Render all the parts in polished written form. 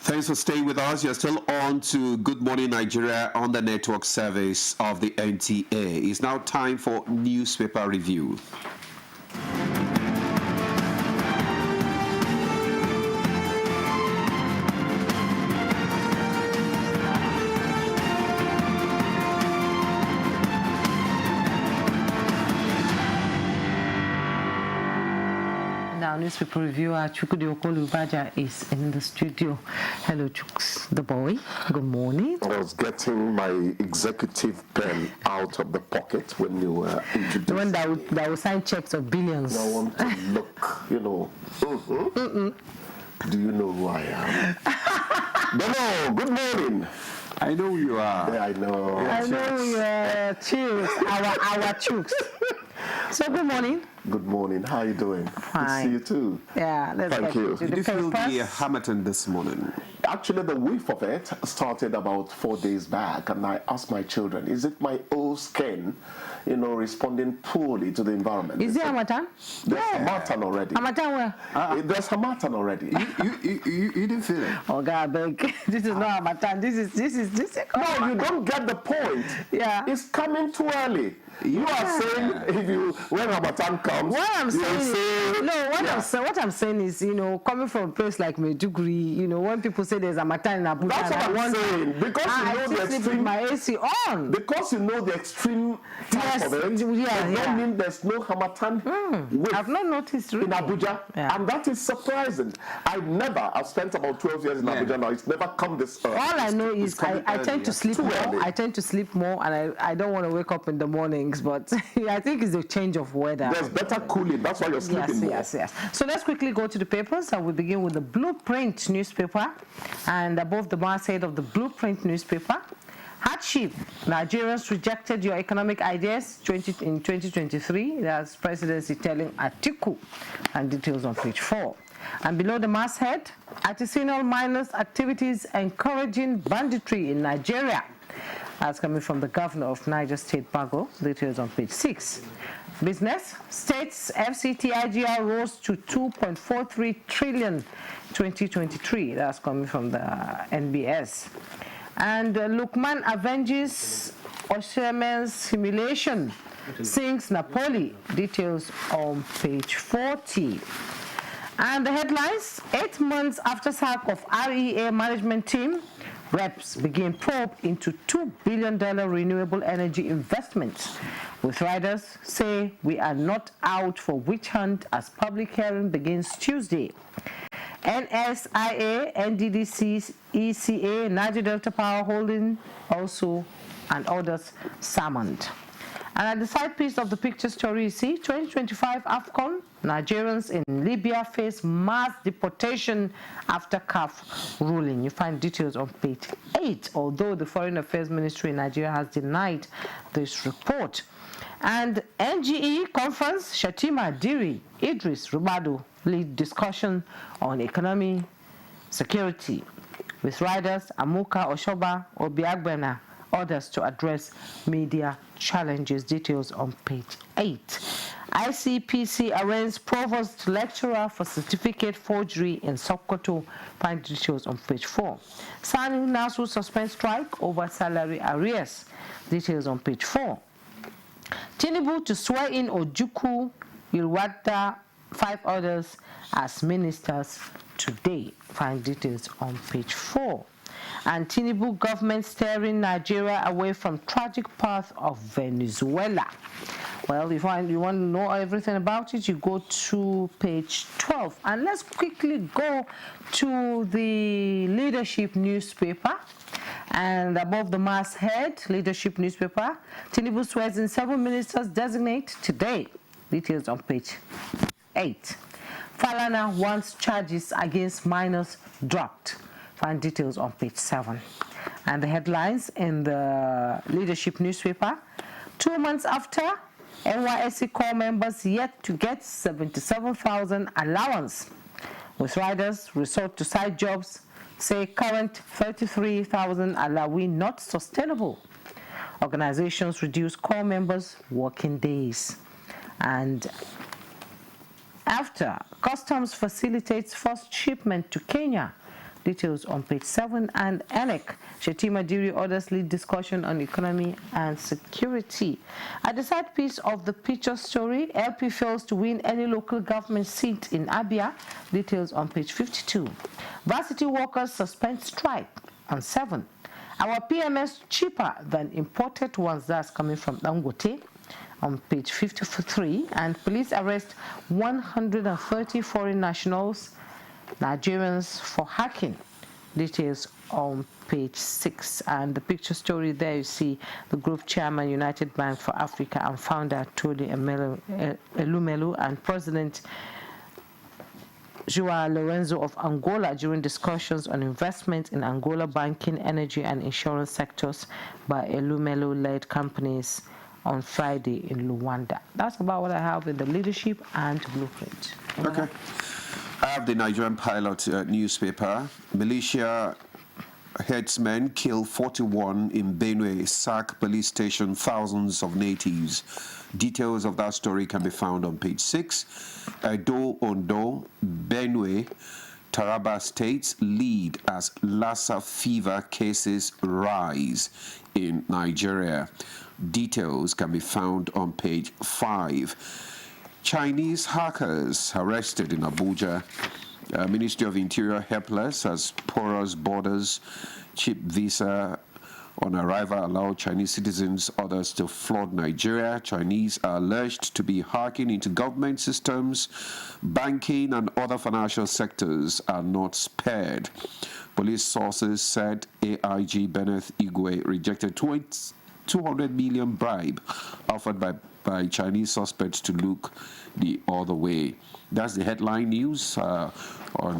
Thanks for staying with us. You're still on to Good Morning Nigeria on the network service of the NTA. It's now time for newspaper review. Our newspaper reviewer Chukwudi Okolubaja is in the studio. Hello, Chuks, the boy. Good morning. I was getting my executive pen out of the pocket when you were introduced. The one that will sign checks of billions. I want to look, you know. Do you know who I am? Hello, good morning. I know who you are. Yeah, I know. I know you are Chuks, our Chuks. So good morning. Good morning. How are you doing? Fine. Good to see you too. Yeah, Thank you. Did you feel the Hamilton this morning? Actually, the whiff of it started about 4 days back, and I asked my children, is it my old skin, responding poorly to the environment? Is there Hamilton? There's Hamilton already. Hamilton where? There's Hamilton already. You didn't feel it? Oh God, beg. This is not Hamilton. This is. No, you don't get the point. Yeah. It's coming too early. You are saying when Ramadan comes, what I'm saying is, coming from a place like Maiduguri, when people say there's a Hamilton in Abuja, that's what I'm saying. Because you know the extreme, my AC on. Because you know the extreme type of it, don't mean there's no Hamilton. I've not noticed really. In Abuja, and that is surprising. I've spent about 12 years in Abuja now. It's never come this early. All I know is I tend to sleep more. Early. I tend to sleep more, and I don't want to wake up in the mornings. But I think it's a change of weather. There's better cooling. That's why you're sleeping more. Yes. So let's quickly go to the papers, and we begin with the Blueprint newspaper. And above the masthead of the Blueprint newspaper, hardship. Nigerians rejected your economic ideas in 2023. That's presidency telling Atiku, and details on page 4. And below the masthead, artisanal miners' activities encouraging banditry in Nigeria. That's coming from the governor of Niger State, Bago. Details on page 6. Business. States FCT IGR rose to 2.43 trillion 2023. That's coming from the NBS. And Lukman avenges Oshemen's humiliation. Sings Napoli. Details on page 40. And the headlines: 8 months after sack of REA management team, reps begin probe into $2 billion renewable energy investments. With riders say we are not out for witch hunt as public hearing begins Tuesday. NSIA, NDDC, ECA, Niger Delta Power Holding also and others summoned. And at the side piece of the picture story, you see 2025 AFCON, Nigerians in Libya face mass deportation after CAF ruling. You find details on page 8, although the Foreign Affairs Ministry in Nigeria has denied this report. And NGE conference, Shatima Diri, Idris Rubadu lead discussion on economy, security, with riders Amuka Oshoba, Obiagbena, others to address media challenges. Details on page 8. ICPC arraigns provost lecturer for certificate forgery in Sokoto. Find details on page 4. Sani Nasu suspends strike over salary arrears. Details on page 4. Tinubu to swear in Ojukwu, Ilwata, 5 others as ministers today. Find details on page 4. And Tinubu government steering Nigeria away from tragic path of Venezuela. Well, if you want to know everything about it, you go to page 12. And let's quickly go to the Leadership newspaper. And above the masthead, Leadership newspaper, Tinubu swears in 7 ministers designate today. Details on page 8. Falana wants charges against minors dropped. Find details on page 7. And the headlines in the Leadership newspaper: 2 months after, NYSC core members yet to get 77,000 allowance. With riders resort to side jobs, say current 33,000 allowee not sustainable. Organizations reduce core members' working days. And after, customs facilitates first shipment to Kenya. Details on page 7. And ENEC, Shetima Diri orders lead discussion on economy and security. At the side piece of the picture story, LP fails to win any local government seat in Abia. Details on page 52. Varsity workers suspend strike on 7. Our PMS cheaper than imported ones, that's coming from Dangote, on page 53. And police arrest 130 foreign nationals, Nigerians, for hacking. Details on page 6. And the picture story there, you see the group chairman, United Bank for Africa, and founder Tony Elumelu, and President Joao Lorenzo of Angola during discussions on investment in Angola banking, energy, and insurance sectors by Elumelu-led companies on Friday in Luanda. That's about what I have in the leadership and blueprint. Okay. I have the Nigerian Pilot newspaper. Militia headsmen kill 41 in Benue, sack police station, thousands of natives. Details of that story can be found on page 6. Edo, Ondo, Benue, Taraba states lead as Lassa fever cases rise in Nigeria. Details can be found on page 5. Chinese hackers arrested in Abuja. Ministry of Interior helpless as porous borders, cheap visa on arrival allow Chinese citizens, others to flood Nigeria. Chinese are alleged to be hacking into government systems. Banking and other financial sectors are not spared. Police sources said AIG Bennett Igwe rejected 200 million bribe offered by Chinese suspects to look the other way. That's the headline news on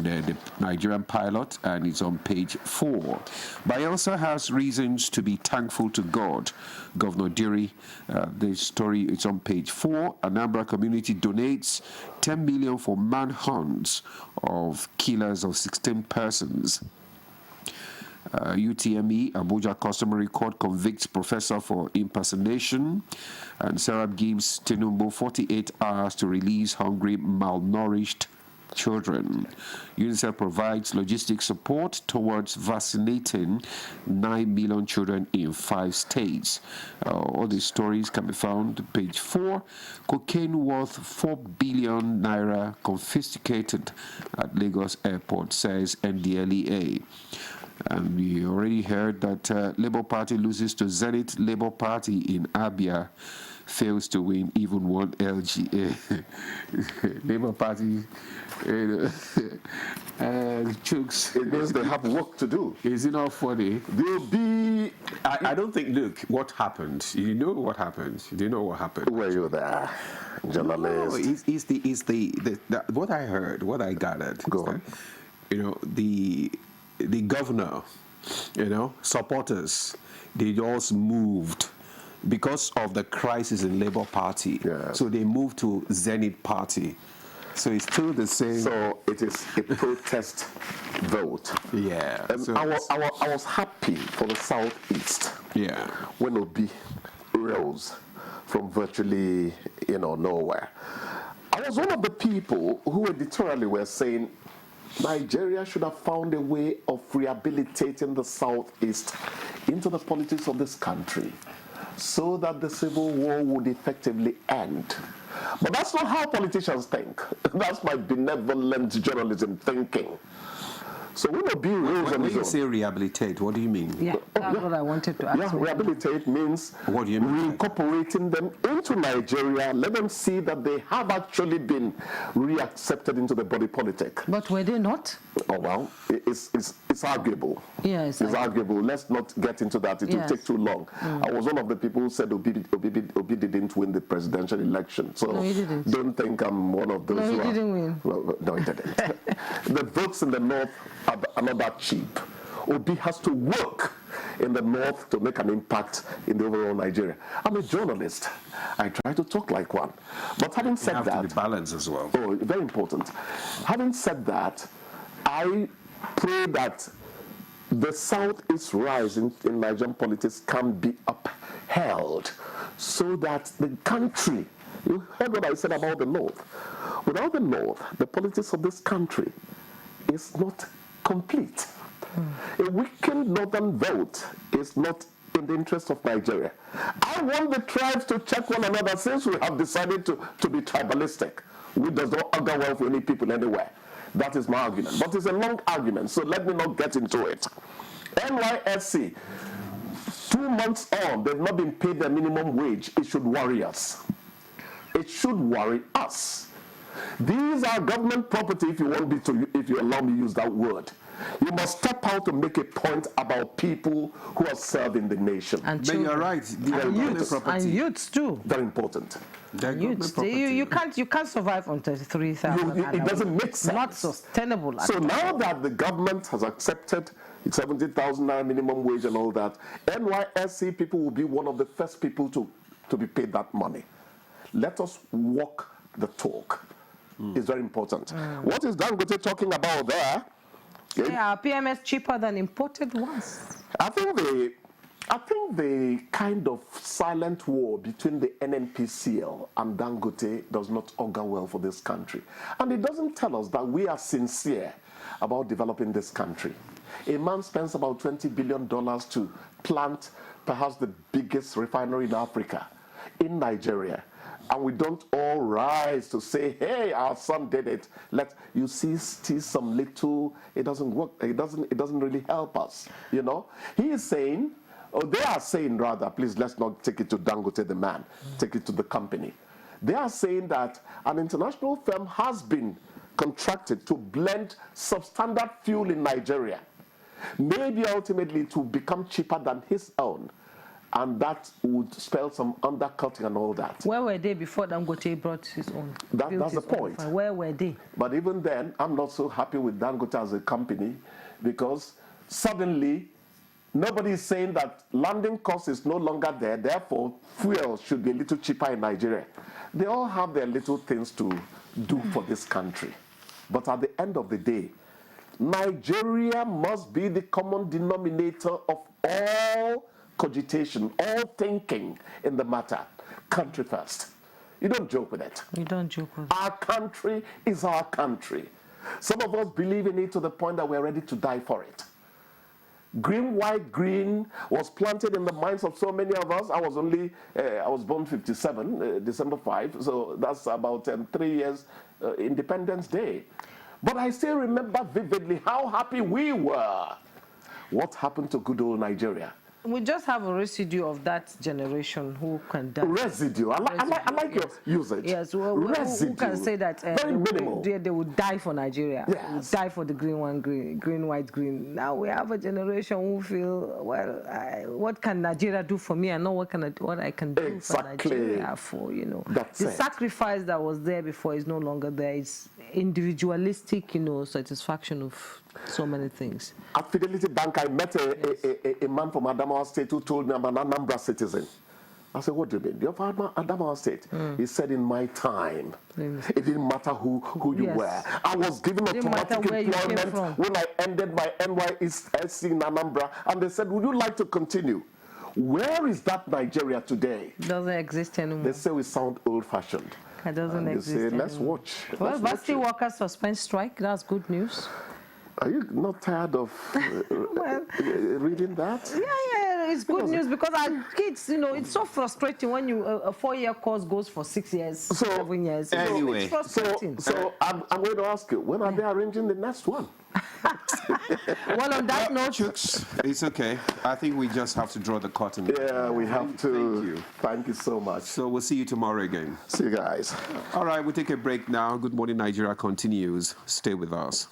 the Nigerian Pilot, and it's on page 4. Bayelsa has reasons to be thankful to God. Governor Diri, the story is on page 4. Anambra community donates 10 million for manhunts of killers of 16 persons. UTME, Abuja Customary Court convicts professor for impersonation, and Sarah gives Tinubu 48 hours to release hungry, malnourished children. UNICEF provides logistic support towards vaccinating 9 million children in 5 states. All these stories can be found on page 4. Cocaine worth 4 billion naira confiscated at Lagos Airport, says NDLEA. And we already heard that Labour Party loses to Zenith Labour Party in Abia, fails to win even one LGA. Labour Party chooks. It means they have work to do. Is it not funny? They'll be... I don't think, look, what happened? You know what happened? Do you know what happened? Were you there, journalist? No, what I heard, what I gathered. Go on. You know, the governor, supporters, they just moved because of the crisis in Labour Party. Yeah. So they moved to Zenith Party. So it's still the same. So it is a protest vote. Yeah. So I was happy for the Southeast. Yeah. When Obi rose from virtually, nowhere. I was one of the people who editorially were saying Nigeria should have found a way of rehabilitating the Southeast into the politics of this country so that the civil war would effectively end. But that's not how politicians think. That's my benevolent journalism thinking. So when Obi rose on his own... When you say rehabilitate, what do you mean? Yeah, that's what I wanted to ask. Yeah, rehabilitate means what do you mean? Reincorporating them into Nigeria, let them see that they have actually been reaccepted into the body politic. But were they not? Oh, well, it's arguable. Yeah, it's arguable. Let's not get into that. It will take too long. I was one of the people who said Obi didn't win the presidential election. So no, he didn't. Don't think I'm one of those who didn't win. Well, no, he didn't. The votes in the north are not that cheap. Obi has to work in the north to make an impact in the overall Nigeria. I'm a journalist. I try to talk like one. But having said that... to be balanced as well. Oh, very important. Having said that, I pray that the Southeast rise in Nigerian politics can be upheld so that the country... You heard what I said about the North. Without the North, the politics of this country is not complete. A weakened northern vote is not in the interest of Nigeria. I want the tribes to check one another since we have decided to be tribalistic. We does not augur well for any people anywhere. That is my argument. But it's a long argument, so let me not get into it. NYSC, 2 months on, they've not been paid their minimum wage. It should worry us. It should worry us. These are government property, if you allow me to use that word. You must step out to make a point about people who are serving the nation. And But you're right. and youths too. Very important. Youths, you can't survive on 33,000. It doesn't make sense. Not sustainable. So now that the government has accepted 70,000 naira minimum wage and all that, NYSC people will be one of the first people to be paid that money. Let us walk the talk. It's very important. What is Dangote talking about there? Yeah, PMS cheaper than imported ones. I think the kind of silent war between the NNPCL and Dangote does not augur well for this country. And it doesn't tell us that we are sincere about developing this country. A man spends about $20 billion to plant perhaps the biggest refinery in Africa, in Nigeria. And we don't all rise to say, hey, our son did it. You see some little, it doesn't work, it doesn't really help us, you know. He is saying, or they are saying rather, please let's not take it to Dangote the man, take it to the company. They are saying that an international firm has been contracted to blend substandard fuel in Nigeria. Maybe ultimately it will become cheaper than his own. And that would spell some undercutting and all that. Where were they before Dangote brought his own? That's the point. Where were they? But even then, I'm not so happy with Dangote as a company because suddenly nobody is saying that landing cost is no longer there, therefore fuel should be a little cheaper in Nigeria. They all have their little things to do for this country. But at the end of the day, Nigeria must be the common denominator of all cogitation, all thinking in the matter. Country first. You don't joke with it. You don't joke with it. Our country is our country. Some of us believe in it to the point that we're ready to die for it. Green, white, green was planted in the minds of so many of us. I was born 57, December 5, so that's about 3 years, Independence Day. But I still remember vividly how happy we were. What happened to good old Nigeria? We just have a residue of that generation who can die. Residue. I like your usage. Yes, residue. Who can say that very minimal. They would die for Nigeria. Yes. They would die for the green, white, green. Now we have a generation who feel, well, what can Nigeria do for me? I know what I can do for Nigeria for, you know. That's the sacrifice that was there before is no longer there. It's individualistic, you know, satisfaction of so many things. At Fidelity Bank, I met a man from Adamawa State who told me I'm an Anambra citizen. I said, what do you mean? You're from Adamawa State? He said, in my time, it didn't matter who you were. I was given automatic employment when I ended my NYSC in Anambra, and they said, would you like to continue? Where is that Nigeria today? Doesn't exist anymore. They say we sound old-fashioned. It doesn't exist anymore. Let's watch. Well, varsity workers suspend strike. That's good news. Are you not tired of reading that? Yeah, it's good news because our kids, you know, it's so frustrating when a 4-year course goes for 6 years, 7 years. Anyway, it's frustrating. So I'm going to ask you, when are they arranging the next one? Well, on that note, Chooks, it's okay. I think we just have to draw the curtain. Yeah, we have to. Thank you. Thank you so much. So we'll see you tomorrow again. See you guys. All right, we'll take a break now. Good Morning Nigeria continues. Stay with us.